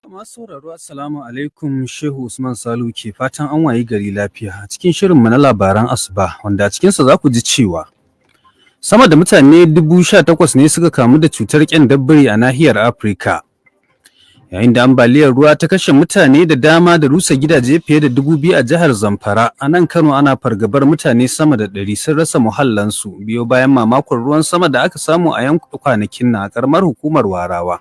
Masu sauraro Assalamu alaikum, Shehu Usman Salu ke fatan an wayi gari lafiya a cikin shirinmu na labaran asuba wanda a cikinsa za ku ji cewa sama da mutane 18,000 ne suka kamu da cutar ƙyandabbiri a nahiyar Afirka. Yayin da ambaliyar ruwa ta kashe mutane da dama da rusa gidaje fiye da 2,000 a jihar Zamfara, a nan Kano ana fargabar mutane sama da 100 sun rasa muhallansu biyo bayan mamakon ruwan sama da aka samu a kwanakin nan a ƙaramar hukumar Warawa.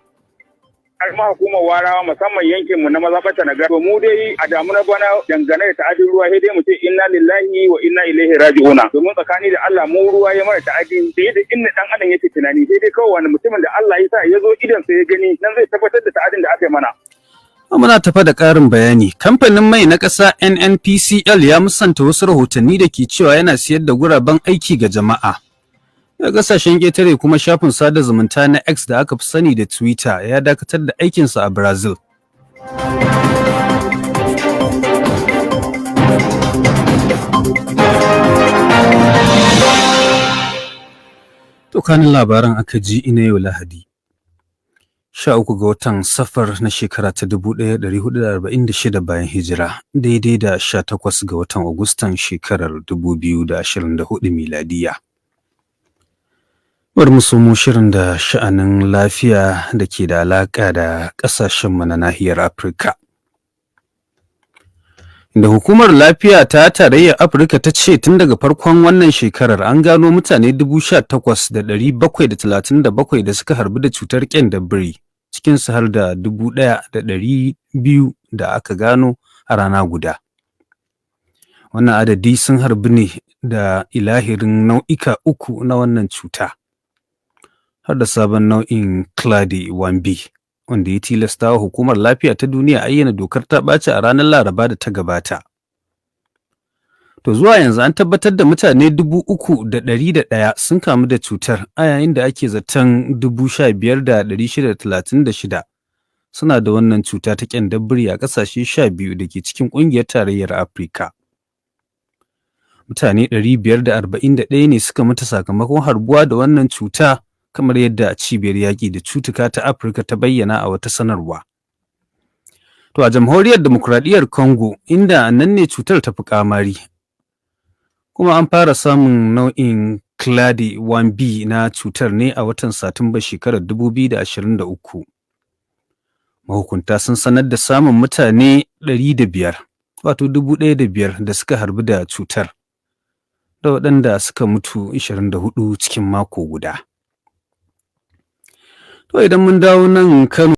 Karamar hukumar Warawa musamman yankin mu na Mazaɓata na Gado, mu dai a damuna bana dangane da ta'adin ruwa sai dai mu ce inna lillahi wa inna ilaihi raji'una. Domin tsakani da Allah mu ruwa ya mara ta'adi sai da inda dan adam yake tunani sai dai kawai wani mutumin da Allah ya sa ya zo idan sai ya gani nan zai tabbatar da ta'adin da aka yi mana. Muna tafa da ƙarin bayani. Kamfanin mai na ƙasa NNPCL ya musanta wasu rahotanni da ke cewa yana siyar da guraben aiki ga jama'a. Da kasashen ƙetare kuma shafin sada zumunta na X da aka fi sani da Twitter ya dakatar da aikinsa a Brazil. Tukanin labaran aka ji ina yau Lahadi. 13 ga watan Safar na shekara ta 1446 bayan hijira, daidai da 18 ga watan Agustan shekarar 2024 miladiya. Bari mu somo shirin da sha'anin lafiya da ke da alaƙa da ƙasashenmu na nahiyar Afirka. Da Hukumar Lafiya ta Tarayyar Afirka ta ce tun daga farkon wannan shekarar an gano mutane 18,737 da suka harbu da cutar ƙyandabbiri, cikinsu har da 1,200 da aka gano a rana guda. Wannan adadi sun harbi ne da ilahirin nau'ika uku na wannan cuta. Har da sabon nau'in Clade 1B wanda ya tilasta wa Hukumar Lafiya ta Duniya ayyana dokar ta ɓaci a ranar Laraba da ta gabata. To zuwa yanzu an tabbatar da mutane 3,100 sun kamu da cutar, a yayin da ake zaton 15,636 suna da wannan cuta ta ƙyandabbiri a ƙasashe 12 da ke cikin ƙungiyar tarayyar Afirka. Mutane 541 ne suka mutu sakamakon harbuwa da wannan cuta, kamar yadda cibiyar yaƙi da cutuka ta Afirka ta bayyana a wata sanarwa. To a jamhuriyar demokuraɗiyyar Congo, inda nan ne cutar ta fi ƙamari, kuma an fara samun nau'in Clade 1B na cutar ne a watan Satumba shekarar 2023. Mahukunta sun sanar da samun mutane 105, wato 1,500 da suka harbu da cutar, da waɗanda suka mutu 24 cikin mako guda. To idan mun dawo nan Kano